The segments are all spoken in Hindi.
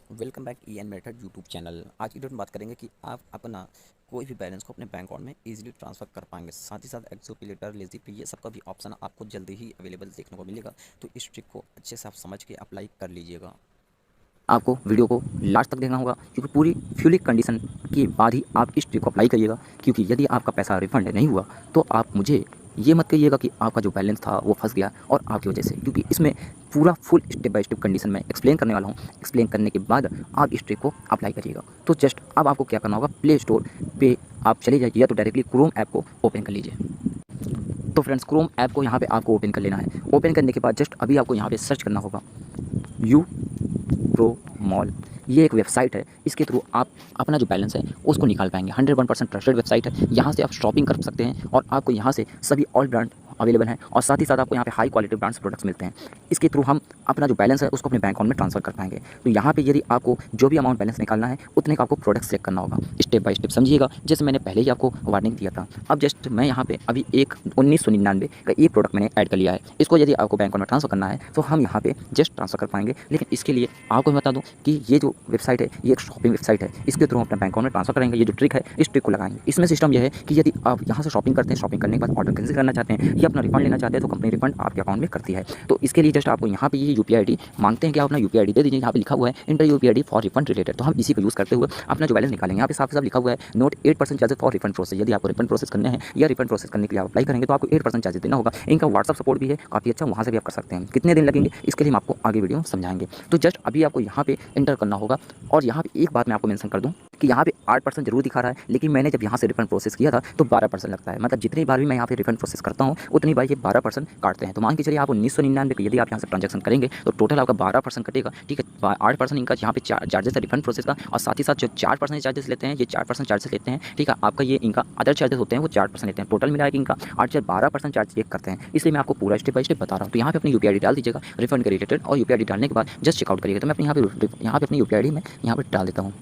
Welcome back E N method YouTube channel. आज की वीडियो में बात करेंगे कि आप अपना कोई भी बैलेंस को अपने बैंक अकाउंट में इजीली ट्रांसफर कर पाएंगे। साथ ही साथ एक्सो पे लेटर, लेजी पे, ये सब का भी ऑप्शन आपको जल्दी ही अवेलेबल देखने को मिलेगा। तो इस ट्रिक को अच्छे से आप समझ के अप्लाई कर लीजिएगा। आपको वीडियो को लास्ट तक देखना होगा क्योंकि पूरी फ्यूली कंडीशन के बाद ही आप इस ट्रिक को अप्लाई करिएगा। क्योंकि यदि आपका पैसा रिफंड नहीं हुआ तो आप मुझे ये मत कहिएगा कि आपका जो बैलेंस था वो फंस गया और आपकी वजह से, क्योंकि इसमें पूरा full step by step condition में एक्सप्लेन करने वाला हूँ। एक्सप्लेन करने के बाद आप इस ट्रिक को अप्लाई करिएगा। तो जस्ट अब आपको क्या करना होगा, प्ले स्टोर पे आप चले जाइए या तो डायरेक्टली क्रोम ऐप को ओपन कर लीजिए। तो फ्रेंड्स, क्रोम ऐप को यहाँ पे आपको ओपन कर लेना है। ओपन करने के बाद जस्ट अभी आपको यहाँ पे सर्च करना होगा यू प्रो मॉल। ये एक वेबसाइट है, इसके थ्रू आप अपना जो बैलेंस है उसको निकाल पाएंगे। 101% ट्रस्टेड वेबसाइट है। यहाँ से आप शॉपिंग कर सकते हैं और आपको यहाँ से सभी ऑल ब्रांड अवेलेबल हैं और साथ ही साथ आपको यहाँ पे हाई क्वालिटी ब्रांड्स प्रोडक्ट्स मिलते हैं। इसके थ्रू हम अपना जो बैलेंस है उसको अपने बैंक अकाउंट में ट्रांसफर कर पाएंगे। तो यहाँ पे यदि आपको जो भी अमाउंट बैलेंस निकालना है उतने का आपको प्रोडक्ट सेलेक्ट करना होगा। स्टेप बाय स्टेप समझिएगा, जैसे मैंने पहले ही आपको वार्निंग दिया था। अब जस्ट मैं यहाँ पे अभी एक 1999 का ये प्रोडक्ट मैंने ऐड कर लिया है। इसको यदि आपको बैंक अकाउंट में ट्रांसफर करना है तो हम यहाँ पे जस्ट ट्रांसफर कर पाएंगे। लेकिन इसके लिए आपको मैं बता दूँ कि ये जो वेबसाइट है ये एक शॉपिंग वेबसाइट है। इसके थ्रू हम अपने बैंक अकाउंट में ट्रांसफर करेंगे। ये जो ट्रिक है इस ट्रिक को लगाएंगे। इसमें सिस्टम यह है कि यदि आप यहाँ से शॉपिंग करते हैं, शॉपिंग करने के बाद ऑर्डर कैंसिल करना चाहते हैं या अपना रिफंड लेना चाहते हैं तो कंपनी रिफंड आपके अकाउंट में करती है। तो इसके लिए जस्ट आपको यहाँ पे ये यूपीआई आईडी मांगते हैं कि आप अपना यूपीआई आईडी दे दीजिए। यहाँ पे लिखा हुआ है inter UPI ID for refund related. तो हम इसी को यूज़ करते हुए अपना जो बैलेंस निकालेंगे। यहाँ पे साफ साफ लिखा हुआ है note 8% charges for refund process. यदि आपको रिफंड प्रोसेस करने हैं या रिफंड प्रोसेस करने के लिए आप अप्लाई करेंगे तो आपको 8% चार्जेस देना होगा। इनका व्हाट्सअप सपोर्ट भी है काफ़ी अच्छा, वहाँ से भी आप कर सकते हैं। कितने दिन लगेंगे इसके लिए हम आपको आगे वीडियो समझाएंगे। तो जस्ट अभी आपको यहाँ पे इंटर करना होगा। और यहाँ पे एक बात मैं आपको मेंशन कर दूँ कि यहाँ पे 8% जरूर दिखा रहा है, लेकिन मैंने जब यहाँ से रिफंड प्रोसेस किया था तो 12% लगता है। मतलब जितनी बार भी मैं यहाँ पे रिफंड प्रोसेस करता हूँ उतनी बार ये 12% काटते हैं। तो मान के चलिए आप 1999 के यदि आप यहाँ से ट्रांजैक्शन करेंगे तो टोटल आपका 12% कटेगा। ठीक है, 8% इनका यहाँ पे चार्जेस है रिफंड प्रोसेस का, और साथ ही साथ जो 4% चार्जेस लेते हैं ये 4% चार्जेस लेते हैं। ठीक है, आपका ये इनका अदर चार्जेस होते हैं वो 4% लेते हैं। टोटल मिला के इनका 8 से 12% चार्ज चेक करते हैं। इसलिए मैं आपको पूरा स्टेप बाय स्टेप बता रहा हूँ। तो यहाँ पे अपनी यूपीआई आईडी डाल दीजिएगा रिफंड के रिलेटेड, और यूपीआई आईडी डालने के बाद जस्ट चेकआउट करिएगा। तो मैं अपने यहाँ पे अपनी यूपीआई आईडी में यहाँ पे डाल देता हूँ।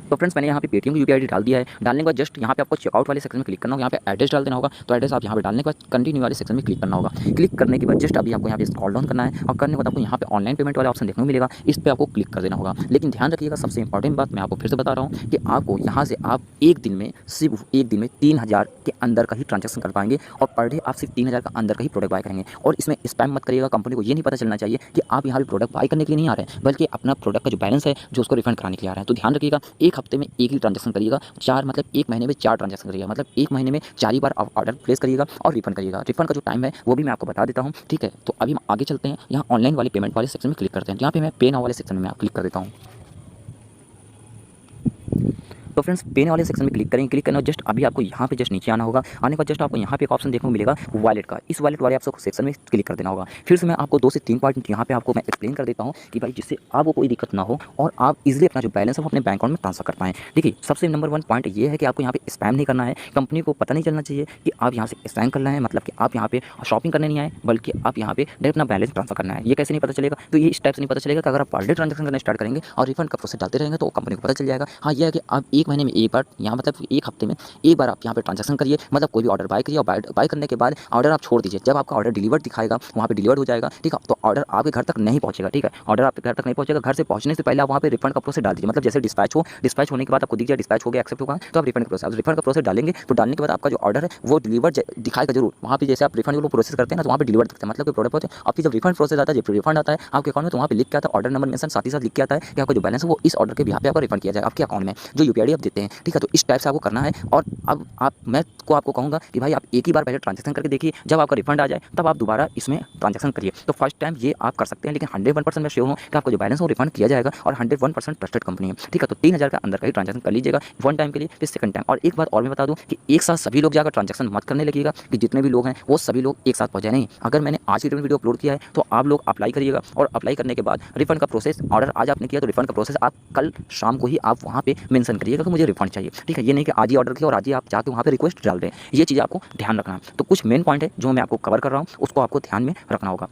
तो फ्रेंड्स, मैंने यहाँ पे पेटीएम की यूपीआई आईडी डाल दिया है। डालने के बाद जस्ट यहाँ पे आपको चेकआउट वाले सेक्शन में क्लिक करना होगा। यहाँ पे एड्रेस डाल देना होगा। तो एड्रेस आप यहाँ पे डालने के बाद कंटिन्यू वाले सेक्शन में क्लिक करना होगा। क्लिक करने के बाद जस्ट अभी आपको यहाँ पे स्क्रॉल डाउन करना है और करने के बाद आपको यहाँ पे ऑनलाइन पेमेंट वाला ऑप्शन देखने को मिलेगा। इस पर आपको क्लिक कर देना होगा। लेकिन ध्यान रखिएगा, सबसे इंपॉर्टेंट बात मैं आपको फिर से बता रहा हूँ कि आपको यहाँ से आप एक दिन में सिर्फ एक दिन में 3000 के अंदर का ही ट्रांजेक्शन कर पाएंगे और पर डे आप सिर्फ 3000 का अंदर का ही प्रोडक्ट बाय करेंगे। और इसमें स्पैम मत करिएगा। कंपनी को ये नहीं पता चलना चाहिए कि आप यहाँ पे प्रोडक्ट बाय करने के लिए नहीं आ रहे हैं, बल्कि अपना प्रोडक्ट का जो बैलेंस है जो उसको रिफंड कराने के लिए आ रहे हैं। तो ध्यान रखिएगा, एक हफ्ते में एक ही ट्रांजेक्शन करिएगा। मतलब एक महीने में 4 ट्रांजेक्शन करिएगा। मतलब एक महीने में 4 ही बार ऑर्डर प्लेस करिएगा और रिफंड करिएगा। रिफंड का जो टाइम है वो भी मैं आपको बता देता हूँ। ठीक है, तो अभी हम आगे चलते हैं। यहाँ ऑनलाइन वाले पेमेंट वाले सेक्शन में क्लिक करते हैं। यहाँ पे मैं पे नाउ वाले सेक्शन में क्लिक कर देता हूँ। तो फ्रेंड्स, पेन वाले सेक्शन में क्लिक करेंगे। क्लिक करना जस्ट अभी आपको यहाँ पे जस्ट नीचे आना होगा। आने के बाद जस्ट आपको यहाँ पे एक ऑप्शन देखने को मिलेगा वॉलेट का। इस वॉलेट वाले आपको सेक्शन में क्लिक कर देना होगा। फिर से मैं आपको 2 से 3 पॉइंट यहाँ पे आपको मैं एक्सप्लेन कर देता हूँ कि भाई जिससे आपको कोई दिक्कत ना हो और आप इजिली अपना जो बैलेंस है वो अपने बैंक अकाउंट में ट्रांसफर कर पाएँ। देखिए, सबसे नंबर 1 पॉइंट ये है कि आपको यहाँ पे स्पैम नहीं करना है। कंपनी को पता नहीं चलना चाहिए कि आप यहाँ से स्पैम कर रहे हैं, मतलब कि आप यहाँ पे शॉपिंग करने नहीं आए बल्कि आप यहाँ पे डायरेक्ट अपना बैलेंस ट्रांसफर करना है। ये कैसे नहीं पता चलेगा? तो ये इस टाइप से नहीं पता चलेगा कि अगर आप पर डे ट्रांजेक्शन करना स्टार्ट करेंगे और रिफंड का प्रोसेस डालते रहेंगे तो कंपनी को पता चल जाएगा। हाँ, ये है कि आप एक महीने में एक बार यहाँ मतलब एक हफ्ते में एक बार आप यहाँ पे ट्रांजैक्शन करिए। मतलब कोई भी ऑर्डर बाय करिए और बाय करने के बाद ऑर्डर आप छोड़ दीजिए। जब आपका ऑर्डर डिलीवर्ड दिखाएगा वहाँ पे डिलीवर्ड हो जाएगा। ठीक है, तो ऑर्डर आपके घर तक नहीं पहुँचेगा। ठीक है, ऑर्डर आपके घर तक नहीं पहुँचेगा। घर से पहुँचने से पहले आप वहाँ पे रिफंड का प्रोसेस डाल दीजिए। मतलब जैसे डिस्पैच होने के बाद आपको दिख जाए डिस्पैच हो गया, एक्सेप्ट होगा, तो आप रिफंड का प्रोसेस डालेंगे। तो डालने के बाद आपका जो ऑर्डर है वो डिलीवर्ड दिखाएगा जरूर। वहाँ पे जैसे आप रिफंड को प्रोसेस करते हैं ना तो वहाँ पे डिलीवर्ड दिखता है, मतलब प्रोडक्ट होते हैं। आपकी जब रिफंड प्रोसेस आता है, जब रिफंड आता है आपके अकाउंट में, तो वहाँ पे लिख के आता है ऑर्डर नंबर मेंशन, साथ ही साथ लिख के आता है कि आपका जो बैलेंस है वो इस ऑर्डर के बिहाफ पे आपको रिफंड किया जाएगा आपके अकाउंट में, जो यूपीआई आईडी आप देते हैं। ठीक है, तो इस टाइप से आपको करना है। और अब मैं आपको कहूँगा कि भाई आप एक ही बार पहले ट्रांजैक्शन करके देखिए। जब आपका रिफंड आ जाए तब आप दोबारा इसमें ट्रांजैक्शन करिए। तो फर्स्ट टाइम ये आप कर सकते हैं, लेकिन 101% मैं श्योर हूँ कि आपको जो बैलेंस है वो रिफंड किया जाएगा और 101% ट्रस्टेड कंपनी है। ठीक है, तो 3000 के अंदर का ही ट्रांजैक्शन कर लीजिएगा वन टाइम के लिए, फिर सेकंड टाइम। और एक बात और मैं बता दूँ कि एक साथ सभी लोग जाकर ट्रांजैक्शन मत करने लगिएगा कि जितने भी लोग हैं वो सभी लोग एक साथ पहुँच जाए। नहीं, अगर मैंने आज की वीडियो अपलोड किया है तो आप लोग अप्लाई करिएगा और अप्लाई करने के बाद रिफंड का प्रोसेस, ऑर्डर आज आपने किया तो रिफंड का प्रोसेस आप कल शाम को ही आप वहाँ पे मेंशन करिएगा कि मुझे रिफंड चाहिए। ठीक है, ये नहीं कि आज ही ऑर्डर किया और आज ही आप जाकर वहाँ पे रिक्वेस्ट डाल दें। ये चीज़ आपको ध्यान रखना है। तो कुछ मेन पॉइंट है जो मैं आपको कवर कर रहा हूँ, उसको आपको ध्यान में रखना होगा।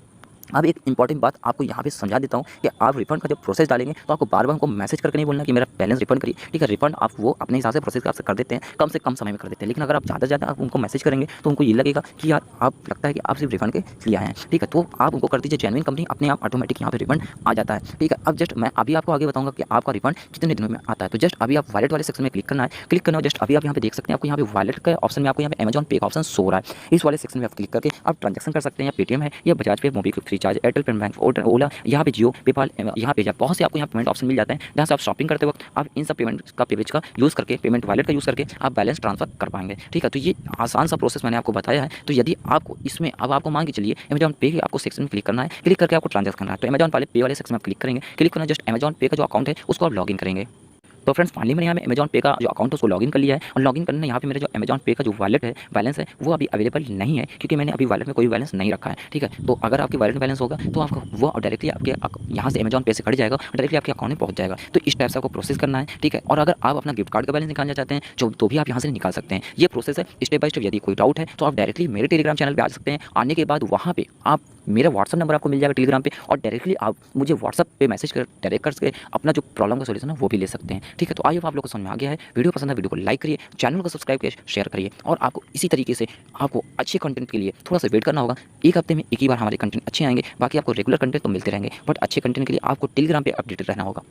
अब एक इंपॉर्टेंट बात आपको यहाँ पे समझा देता हूँ कि आप रिफंड का जब प्रोसेस डालेंगे तो आपको बार बार हमको मैसेज करके नहीं बोलना कि मेरा बैलेंस रिफंड करिए, ठीक है। रिफंड आप वो अपने हिसाब से प्रोसेस आपसे कर देते हैं, कम से कम समय में कर देते हैं। लेकिन अगर आप ज़्यादा से ज़्यादा आप उनको मैसेज करेंगे तो उनको ये लगेगा कि यार आप लगता है कि आप सिर्फ रिफंड के लिए आए हैं, ठीक है। तो आप उनको कर दीजिए जेन्युइन कंपनी, अपने आप ऑटोमेटिक यहाँ पे रिफंड आ जाता है, ठीक है। अब जस्ट मैं अभी आपको आगे बताऊँगा कि आपका रिफंड कितने दिनों में आता है। तो जस्ट अभी आप वॉलेट वाले सेक्शन में क्लिक करना है, क्लिक करना है। जस्ट अभी आप यहाँ पे देख सकते हैं, आपको यहाँ पे वॉलेट के ऑप्शन में आपको यहाँ पे अमेजॉन पे का ऑप्शन शो हो रहा है। इस वाले सेक्शन में आप क्लिक करके आप ट्रांजेक्शन कर सकते हैं, या पेटीएम है या Bajaj pay, MobiKwik, FreeCharge, Airtel payment bank, Ola, यहाँ पे जियो, पेपाल, यहाँ पे बहुत से आपको यहाँ पेमेंट ऑप्शन मिल जाते हैं, जहाँ से आप शॉपिंग करते वक्त आप इन सब पेमेंट का पेमेंट का यूज़ करके, पेमेंट वॉलेट का यूज़ करके आप बैलेंस ट्रांसफर कर पाएंगे, ठीक है। तो ये आसान सा प्रोसेस मैंने आपको बताया है। तो यदि आपको इसमें अब आपको मान के चलिए अमेजॉन पे के आपको सेक्शन में क्लिक करना है, क्लिक करके आपको ट्रांजेक्शन करना है, तो अमेजॉन वाले पे वाले सेक्शन में आप क्लिक करेंगे, क्लिक करना, जस्ट अमेजॉन पे का जो अकाउंट है उसको आप लॉगिन करेंगे। तो फ्रेंड्स फाइनली मैंने यहाँ पे अमेजॉन पे का जो अकाउंट है उसको लॉगिन कर लिया है, और लॉगिन करने यहाँ पे मेरे जो अमेजॉन पे का जो वॉलेट है बैलेंस है वो अभी अवेलेबल नहीं है, क्योंकि मैंने अभी वॉलेट में कोई बैलेंस नहीं रखा है, ठीक है। तो अगर आपके वॉलेट में बैलेंस होगा तो आपका वो डायरेक्टली आपके यहाँ से अमेजॉन पे से कट जाएगा, डायरेक्टली आपके अकाउंट में पहुँच जाएगा। तो इस टाइप से आपको प्रोसेस करना है, ठीक है। और अगर आप अपना गिफ्ट कार्ड का बैलेंस निकालना चाहते हैं जो तो भी आप यहाँ से निकाल सकते हैं। ये प्रोसेस है स्टेप बाय स्टेप। यदि कोई डाउट है तो आप डायरेक्टली मेरे टेलीग्राम चैनल पर आ सकते हैं। आने के बाद वहाँ पे आप मेरा व्हाट्सअप नंबर आपको मिल जाएगा टेलीग्राम पे, और डायरेक्टली आप मुझे व्हाट्सअप पे मैसेज कर डायरेक्ट करके अपना जो प्रॉब्लम का सोल्यूशन है वो भी ले सकते हैं, ठीक है। तो आई होप आप लोग को समझ में आ गया है। वीडियो पसंद है वीडियो को लाइक करिए, चैनल को सब्सक्राइब करिए, शेयर करिए, और आपको इसी तरीके से आपको अच्छे कंटेंट के लिए थोड़ा सा वेट करना होगा। एक हफ्ते में एक ही बार हमारे कंटेंट अच्छे आएंगे, बाकी आपको रेगुलर कंटेंट तो मिलते रहेंगे, बट अच्छे कंटेंट के लिए आपको टेलीग्राम पे अपडेटेड रहना होगा।